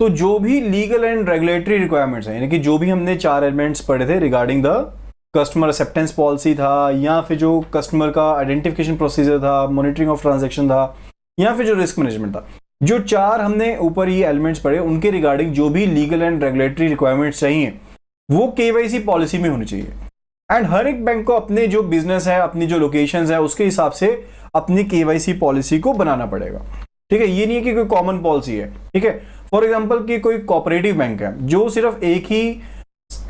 तो जो भी लीगल एंड रेगुलेटरी रिक्वायरमेंट्स हैं, यानी कि जो भी हमने 4 एलिमेंट्स पढ़े थे regarding the customer acceptance policy था, या फिर जो कस्टमर का आइडेंटिफिकेशन प्रोसीजर था, मॉनिटरिंग ऑफ ट्रांजैक्शन था, या फिर जो रिस्क मैनेजमेंट था, जो 4 हमने ऊपर ये एलिमेंट्स पढ़े उनके रिगार्डिंग जो भी लीगल एंड रेगुलेटरी रिक्वायरमेंट्स चाहिए वो केवाईसी पॉलिसी में होनी चाहिए। एंड हर एक बैंक को अपने जो बिजनेस है, अपनी जो लोकेशंस है, उसके हिसाब से अपनी केवाईसी पॉलिसी को बनाना पड़ेगा। ठीक है, ये नहीं है कि कोई कॉमन पॉलिसी है। ठीक है, फॉर एग्जांपल कि कोई कोऑपरेटिव बैंक है जो सिर्फ एक ही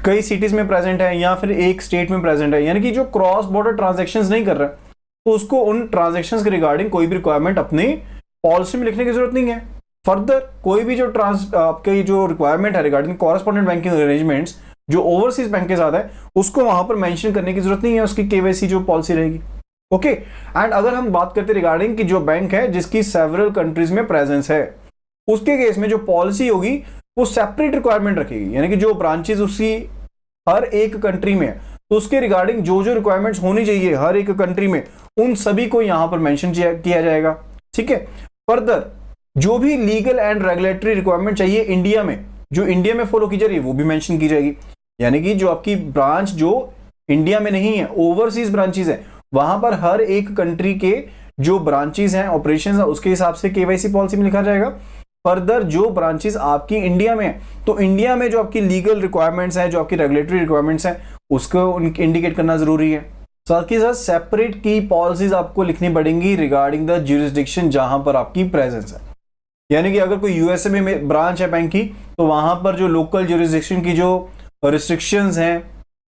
कई सिटीज में प्रेजेंट है या फिर एक स्टेट में प्रेजेंट है, यानी कि जो क्रॉस बॉर्डर ट्रांजैक्शंस नहीं कर रहा है, तो उसको उन ट्रांजैक्शंस के रिगार्डिंग कोई भी रिक्वायरमेंट अपनी पॉलिसी में लिखने की जरूरत नहीं है। फर्दर कोई भी जो आपके जो रिक्वायरमेंट है रिगार्डिंग कॉरेस्पॉन्डेंट बैंकिंग अरेंजमेंट्स जो ओवरसीज बैंक के साथ है, उसको वहां पर मेंशन करने की जरूरत नहीं है, उसकी केवाईसी जो पॉलिसी रहेगी। ओके, एंड अगर हम बात करते रिगार्डिंग कि जो बैंक है जिसकी सेवरल कंट्रीज में प्रेजेंस है, उसके केस में जो पॉलिसी होगी वो सेपरेट रिक्वायरमेंट रखेगी, यानी कि जो ब्रांचेस उसकी हर एक कंट्री में, तो उसके रिगार्डिंग जो जो रिक्वायरमेंट्स होनी चाहिए हर एक कंट्री में, उन सभी को यहां पर मेंशन किया जाएगा। ठीक है, फर्दर जो भी लीगल एंड रेगुलेटरी रिक्वायरमेंट चाहिए इंडिया में, जो इंडिया में फॉलो की जा रही है, वो भी मेंशन की जाएगी। यानी कि जो आपकी ब्रांच जो इंडिया में नहीं है, ओवरसीज ब्रांचेस है, वहां पर हर एक कंट्री के जो ब्रांचेस हैं, ऑपरेशंस है, उसके हिसाब से केवाईसी पॉलिसी में लिखा जाएगा। फर्दर जो ब्रांचेस आपकी इंडिया में है, तो इंडिया में जो आपकी लीगल रिक्वायरमेंट्स हैं, जो आपकी रेगुलेटरी रिक्वायरमेंट्स हैं, उसको इंडिकेट करना जरूरी है। साथ ही साथ सेपरेट की पॉलिसीज आपको लिखनी पड़ेंगी रिगार्डिंग द ज्यूरिसडिक्शन जहां पर आपकी प्रेजेंस है। यानी कि अगर कोई यूएसए में ब्रांच है बैंक की, तो वहां पर जो लोकल ज्यूरिसडिक्शन की जो रिस्ट्रिक्शंस हैं,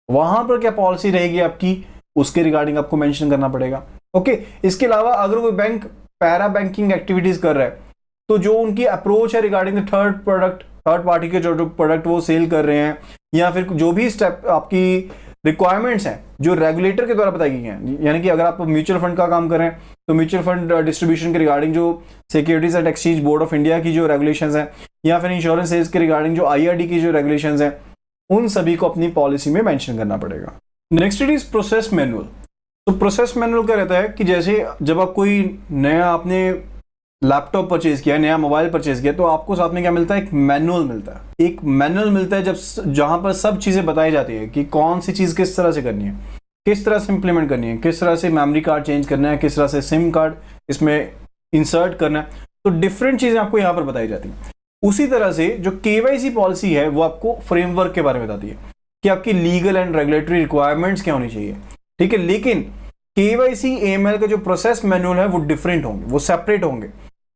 वहां पर क्या पॉलिसी रहेगी आपकी, उसके रिगार्डिंग आपको मेंशन करना पड़ेगा। ओके, इसके अलावा अगर कोई बैंक पैरा बैंकिंग एक्टिविटीज कर रहा है, तो जो उनकी अप्रोच है रिगार्डिंग द थर्ड पार्टी के जो प्रोडक्ट वो सेल कर रहे हैं, या फिर जो भी स्टेप आपकी रिक्वायरमेंट्स हैं जो रेगुलेटर के द्वारा बताई गई हैं, यानी कि अगर आप म्यूचुअल फंड का काम कर रहे हैं तो म्यूचुअल फंड डिस्ट्रीब्यूशन के रिगार्डिंग जो securities and exchange board of India की जो रेगुलेशंस हैं, या फिर इंश्योरेंस सेल्स के रिगार्डिंग जो आईआरडी की जो रेगुलेशंस हैं, उन सभी को अपनी पॉलिसी में मेंशन करना पड़ेगा। Next it is process manual. तो प्रोसेस मैनुअल का रहता है कि जैसे जब आप कोई नया आपने लैपटॉप परचेज किया, नया मोबाइल परचेज किया, तो आपको साथ में क्या मिलता है, एक मैनुअल मिलता है। एक मैनुअल मिलता है जहां पर सब चीजें बताई जाती है कि कौन सी चीज किस तरह से करनी है, किस तरह से इंप्लीमेंट करनी है, किस तरह से मेमोरी कार्ड चेंज करना है, किस तरह से सिम कार्ड इसमें इंसर्ट करना है। तो डिफरेंट चीजें आपको यहाँ पर बताई जाती हैं। उसी तरह से जो केवाईसी पॉलिसी है वो आपको फ्रेमवर्क के बारे में बताती है कि आपकी लीगल एंड रेगुलेटरी रिक्वायरमेंट्स क्या होनी चाहिए। ठीक है, लेकिन केवाईसी एएमएल का जो प्रोसेस मैनुअल है वो डिफरेंट होंगे, वो सेपरेट होंगे,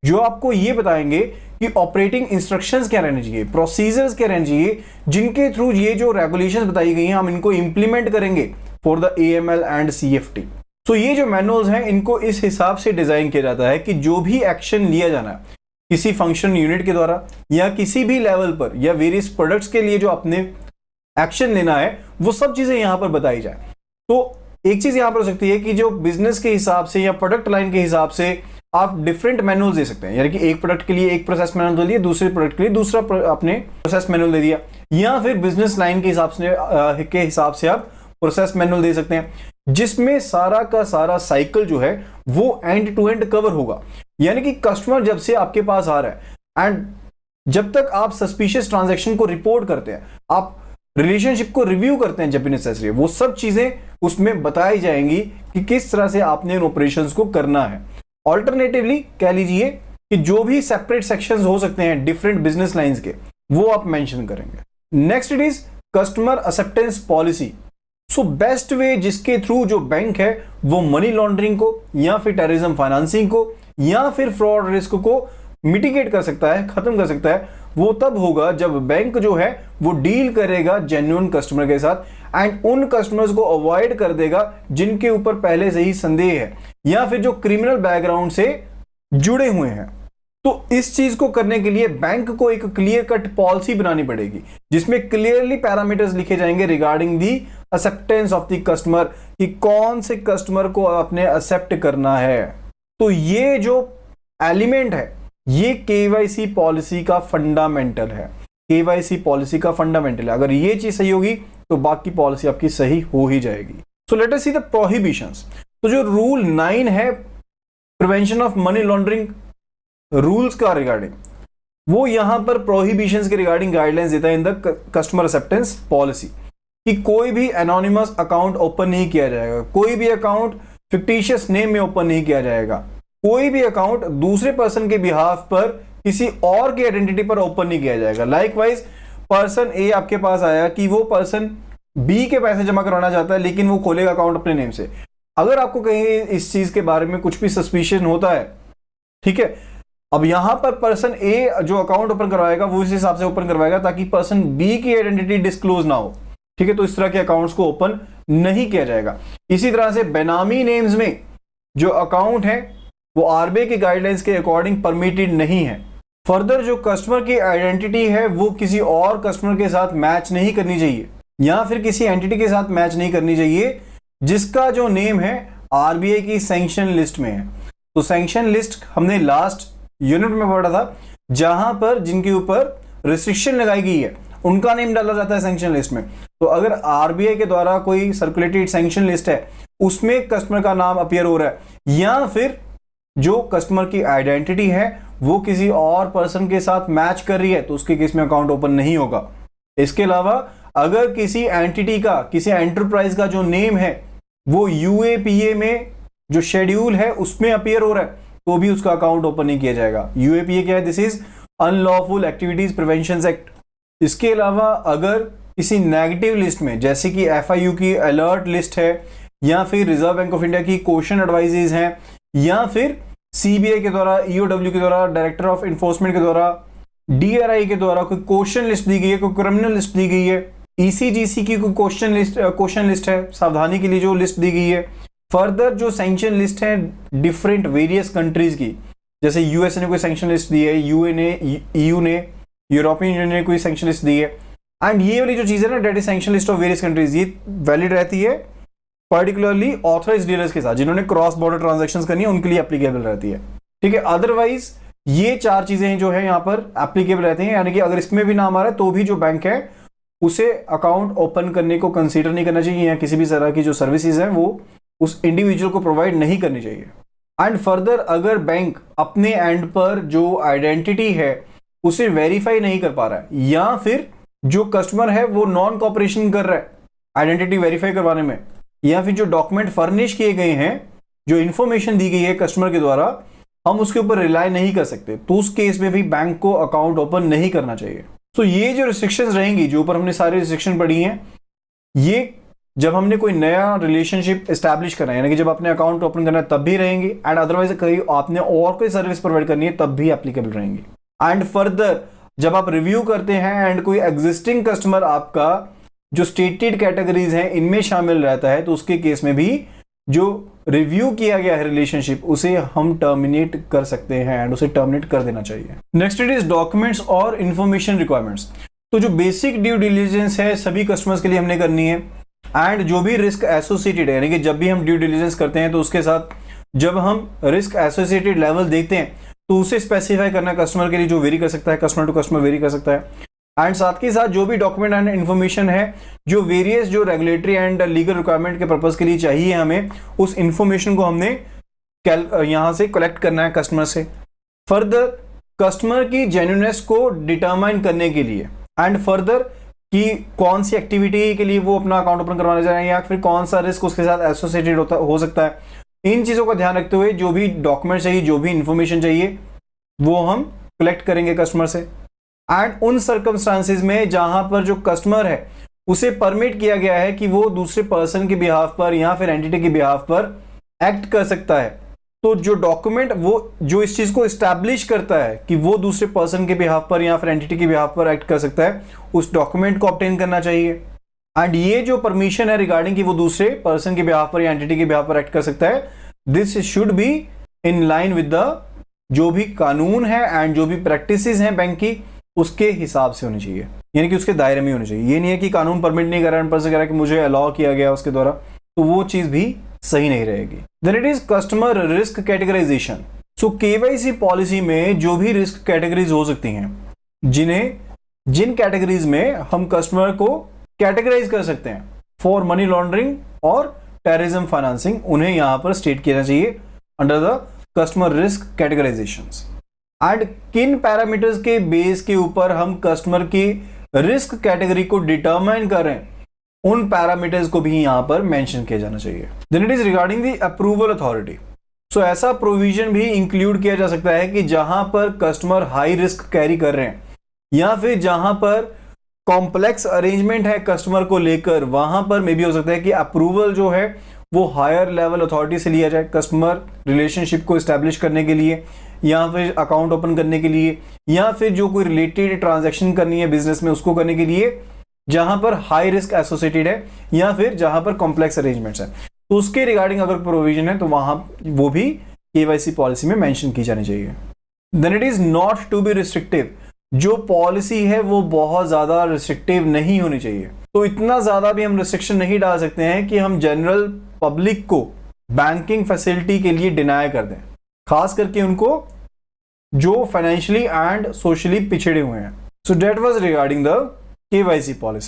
जो आपको ये बताएंगे कि ऑपरेटिंग इंस्ट्रक्शंस क्या रहने चाहिए, प्रोसीजर्स क्या रहने चाहिए, जिनके थ्रू ये जो रेगुलेशंस बताई गई हैं हम इनको इंप्लीमेंट करेंगे for the AML and CFT. तो ये जो मैनुअल्स हैं इनको इस हिसाब से डिजाइन किया जाता है कि जो भी एक्शन लिया जाना है किसी फंक्शन यूनिट के द्वारा या किसी भी लेवल पर या वेरियस प्रोडक्ट्स के लिए जो अपने एक्शन लेना है, वो सब चीजें यहां पर बताई जाए। तो एक चीज यहां पर हो सकती है कि जो बिजनेस के हिसाब से या प्रोडक्ट लाइन के हिसाब से आप डिफरेंट मैनुअल दे सकते हैं, यानी कि एक प्रोडक्ट के लिए एक प्रोसेस मैनुअल दे दिया, दूसरे प्रोडक्ट के लिए दूसरा आपने प्रोसेस मैनुअल दे दिया, या फिर बिजनेस लाइन के हिसाब से आप प्रोसेस मैनुअल दे सकते हैं, जिसमें सारा का सारा साइकिल जो है वो एंड टू एंड कवर होगा। यानी कि कस्टमर जब से आपके पास आ रहा है एंड जब तक आप सस्पिशियस ट्रांजैक्शन को रिपोर्ट करते हैं, आप रिलेशनशिप को रिव्यू करते हैं जब भी नेसेसरी है, वो सब चीजें उसमें बताई जाएंगी कि किस तरह से आपने इन ऑपरेशंस को करना है। ऑल्टरनेटिवली कह लीजिए कि जो भी सेपरेट सेक्शंस हो सकते हैं डिफरेंट बिजनेस लाइंस के, वो आप मेंशन करेंगे। Next it is customer acceptance policy. So best way जिसके थ्रू जो बैंक है वो मनी लॉन्ड्रिंग को या फिर टेररिज्म फाइनेंसिंग को या फिर फ्रॉड रिस्क को मिटिगेट कर सकता है, खत्म कर सकता है, वो तब होगा जब बैंक जो है वो डील करेगा जेन्युइन कस्टमर के साथ एंड उन कस्टमर्स को अवॉइड कर देगा जिनके ऊपर पहले से ही संदेह है या फिर जो क्रिमिनल बैकग्राउंड से जुड़े हुए हैं। तो इस चीज को करने के लिए बैंक को एक क्लियर कट पॉलिसी बनानी पड़ेगी जिसमें क्लियरली पैरामीटर्स लिखे जाएंगे regarding the acceptance of the customer, कि कौन से कस्टमर को आपने एक्सेप्ट करना है। तो ये जो एलिमेंट है ये केवाईसी पॉलिसी का फंडामेंटल है, केवाईसी पॉलिसी का फंडामेंटल है। अगर ये चीज सही होगी तो बाकी पॉलिसी आपकी सही हो ही जाएगी। So let us see the prohibitions. तो जो रूल 9 है prevention of money laundering rules का रिगार्डिंग, वो यहां पर प्रोहिबिशंस के रिगार्डिंग गाइडलाइंस देता है in the customer acceptance policy कि कोई भी एनोनिमस अकाउंट ओपन नहीं किया जाएगा, कोई भी अकाउंट फिक्टिशियस नेम में ओपन नहीं किया जाएगा, कोई भी अकाउंट दूसरे पर्सन के बिहाफ पर किसी और की आइडेंटिटी पर ओपन नहीं किया जाएगा। लाइकवाइज पर्सन ए आपके पास आया कि वो पर्सन बी के पैसे जमा करवाना चाहता है, लेकिन वो खोलेगा अकाउंट अपने नेम से। अगर आपको कहीं इस चीज के बारे में कुछ भी सस्पिशन होता है, ठीक है, अब यहां पर पर्सन ए जो अकाउंट ओपन करवाएगा वो इस हिसाब से ओपन करवाएगा ताकि पर्सन बी की आइडेंटिटी डिस्क्लोज ना हो, ठीक है। तो इस तरह के अकाउंट्स को ओपन नहीं किया जाएगा। इसी तरह से बेनामी नेम्स में जो अकाउंट है वो आरबीआई की गाइडलाइंस के अकॉर्डिंग परमिटेड नहीं है। फर्दर जो कस्टमर की आइडेंटिटी है वो किसी और कस्टमर के साथ मैच नहीं करनी चाहिए या फिर किसी एंटिटी के साथ मैच नहीं करनी चाहिए जिसका जो नेम है आरबीआई की सैंक्शन लिस्ट में है। तो सैंक्शन लिस्ट हमने लास्ट यूनिट में पढ़ा था, जहां पर जिनके ऊपर रिस्ट्रिक्शन लगाई गई है उनका नेम डाला जाता है सैंक्शन लिस्ट में। तो अगर आरबीआई के द्वारा कोई सर्कुलेटेड सैंक्शन लिस्ट है उसमें कस्टमर का नाम अपीयर हो रहा है या फिर जो कस्टमर की आइडेंटिटी है वो किसी और पर्सन के साथ मैच कर रही है, तो उसके केस में अकाउंट ओपन नहीं होगा। इसके अलावा अगर किसी एंटिटी का, किसी एंटरप्राइज का जो नेम है वो यूएपीए में जो शेड्यूल है उसमें अपीयर हो रहा है तो भी उसका अकाउंट ओपन नहीं किया जाएगा। यूएपीए क्या है? This is unlawful activities prevention act. इसके अलावा अगर किसी नेगेटिव लिस्ट में, जैसे कि एफआईयू की अलर्ट लिस्ट है या फिर रिजर्व बैंक ऑफ इंडिया की क्वेश्चन एडवाइजेज हैं या फिर सीबीआई के द्वारा, ईओडब्ल्यू के द्वारा, डायरेक्टर ऑफ इन्फोर्समेंट के द्वारा, डीआरआई के द्वारा कोई क्वेश्चन लिस्ट दी गई है, कोई क्रिमिनल लिस्ट दी गई है, ईसीजीसी की कोई क्वेश्चन लिस्ट है, सावधानी के लिए जो लिस्ट दी गई है। फर्दर जो सैंक्शन लिस्ट है डिफरेंट वेरियस कंट्रीज की, जैसे यूएसए ने कोई सैंक्शन लिस्ट दी है, ईयू ने, यूरोपियन यूनियन ने कोई सैंक्शन लिस्ट दी है, एंड ये वाली जो चीज है ना, that is sanction list of various countries, ये वैलिड रहती है पर्टिकुलरली ऑथराइज्ड डीलर्स के साथ, जिन्होंने क्रॉस बॉर्डर ट्रांजैक्शंस करनी है उनके लिए एप्लीकेबल रहती है, ठीक है। अदरवाइज ये चार चीजें जो है यहाँ पर एप्लीकेबल रहती हैं, यानी कि अगर इसमें भी नाम आ रहा है तो भी जो बैंक है उसे अकाउंट ओपन करने को कंसीडर नहीं करना चाहिए या किसी भी तरह की जो सर्विसेज हैं वो उस इंडिविजुअल को प्रोवाइड नहीं करनी चाहिए। एंड फर्दर अगर बैंक अपने एंड पर जो आइडेंटिटी है उसे वेरीफाई नहीं कर पा रहा है या फिर जो कस्टमर है वो नॉन कॉपरेशन कर रहा है आइडेंटिटी वेरीफाई करवाने में, या फिर जो डॉक्यूमेंट फर्निश किए गए हैं, जो इंफॉर्मेशन दी गई है कस्टमर के द्वारा, हम उसके ऊपर रिलाई नहीं कर सकते, तो उस केस में भी बैंक को अकाउंट ओपन नहीं करना चाहिए। तो ये जो रिस्ट्रिक्शंस रहेंगी, जो ऊपर हमने सारी रिस्ट्रिक्शन पढ़ी हैं, ये जब हमने कोई नया रिलेशनशिप एस्टैब्लिश करना है, यानी कि जब आपने अकाउंट ओपन करना है तब भी रहेंगी, एंड अदरवाइज कहीं आपने और कोई सर्विस प्रोवाइड करनी है तब भी एप्लीकेबल रहेंगी। एंड फर्दर जब आप रिव्यू करते हैं एंड कोई एग्जिस्टिंग कस्टमर आपका जो स्टेटेड कैटेगरीज हैं इनमें शामिल रहता है, तो उसके केस में भी जो रिव्यू किया गया है रिलेशनशिप उसे हम टर्मिनेट कर सकते हैं एंड उसे टर्मिनेट कर देना चाहिए। नेक्स्ट इट इज डॉक्यूमेंट्स और इंफॉर्मेशन रिक्वायरमेंट्स। तो जो बेसिक ड्यू डिलिजेंस है सभी कस्टमर्स के लिए हमने करनी है, एंड जो भी रिस्क एसोसिएटेड है, यानी कि जब भी हम ड्यू डिलिजेंस करते हैं तो उसके साथ जब हम रिस्क एसोसिएटेड लेवल देखते हैं तो उसे स्पेसिफाई करना कस्टमर के लिए जो वेरी कर सकता है, कस्टमर टू कस्टमर वेरी कर सकता है। एंड साथ के साथ जो भी डॉक्यूमेंट एंड इन्फॉर्मेशन है जो वेरियस जो रेगुलेटरी एंड लीगल रिक्वायरमेंट के पर्पस के लिए चाहिए हमें, उस इंफॉर्मेशन को हमने यहां से कलेक्ट करना है कस्टमर से। फर्दर कस्टमर की जेन्युइननेस को डिटरमाइन करने के लिए एंड फर्दर कि कौन सी एक्टिविटी के लिए वो अपना अकाउंट ओपन करवाने जा रहे हैं या फिर कौन सा रिस्क उसके साथ एसोसिएटेड हो सकता है, इन चीजों का ध्यान रखते हुए जो भी डॉक्यूमेंट चाहिए, जो भी इंफॉर्मेशन चाहिए वो हम कलेक्ट करेंगे कस्टमर से। एंड उन सर्कमस्टांसेस में जहां पर जो कस्टमर है उसे परमिट किया गया है कि वो दूसरे पर्सन के बिहाफ पर या फिर एंटिटी के बिहाफ पर एक्ट कर सकता है, तो जो डॉक्यूमेंट वो जो इस चीज को एस्टैब्लिश करता है कि वो दूसरे पर्सन के बिहाफ पर या फिर एंटिटी के बिहाफ पर एक्ट कर सकता है, उस डॉक्यूमेंट को ऑब्टेन करना चाहिए। एंड ये जो परमिशन है रिगार्डिंग कि वो दूसरे पर्सन के बिहाफ पर या एंटिटी के बिहाफ पर एक्ट कर सकता है, this should be in line with the जो भी कानून है एंड जो भी प्रैक्टिसेस हैं बैंक की उसके हिसाब से होनी चाहिए, यानी कि उसके दायरे में होनी चाहिए। ये नहीं है कि कानून परमिट नहीं कर रहा है, पर्सन कह रहा है कि मुझे अलाउ किया गया उसके द्वारा, तो वो चीज भी सही नहीं रहेगी। Then it is customer risk categorisation. So KYC policy में जो भी रिस्क कैटेगरीज हो सकती हैं, जिन कैटेगरीज में हम कस्टमर को कैटेगराइज कर सकते हैं फॉर मनी लॉन्ड्रिंग और टेररिज्म फाइनेंसिंग, उन्हें यहां पर स्टेट किया चाहिए under the customer risk categorisations. And किन पैरामीटर्स के बेस के ऊपर हम कस्टमर की रिस्क कैटेगरी को डिटरमाइन करें, उन पैरामीटर्स को भी यहां पर मेंशन किया जाना चाहिए। Then it is regarding the approval authority. So ऐसा प्रोविजन भी इंक्लूड किया जा सकता है कि जहां पर कस्टमर हाई रिस्क कैरी कर रहे हैं या फिर जहां पर कॉम्प्लेक्स अरेंजमेंट है कस्टमर को लेकर, वहां पर मे भी हो सकता है कि अप्रूवल जो है वो हायर लेवल अथॉरिटी से लिया जाए कस्टमर रिलेशनशिप को इस्टेब्लिश करने के लिए, या फिर अकाउंट ओपन करने के लिए, या फिर जो कोई रिलेटेड ट्रांजैक्शन करनी है बिजनेस में उसको करने के लिए, जहां पर हाई रिस्क एसोसिएटेड है या फिर जहां पर कॉम्प्लेक्स अरेंजमेंट्स है, तो उसके रिगार्डिंग अगर प्रोविजन है तो वहां वो भी केवाईसी पॉलिसी में मेंशन की जानी चाहिए। Then it is not to be restrictive. जो पॉलिसी है वो बहुत ज्यादा रिस्ट्रिक्टिव नहीं होनी चाहिए। तो इतना ज्यादा भी हम रिस्ट्रिक्शन नहीं डाल सकते हैं कि हम जनरल पब्लिक को बैंकिंग फैसिलिटी के लिए डिनाई कर दें, खास करके उनको जो फाइनेंशियली एंड सोशली पिछड़े हुए हैं। So that was regarding the KYC policy.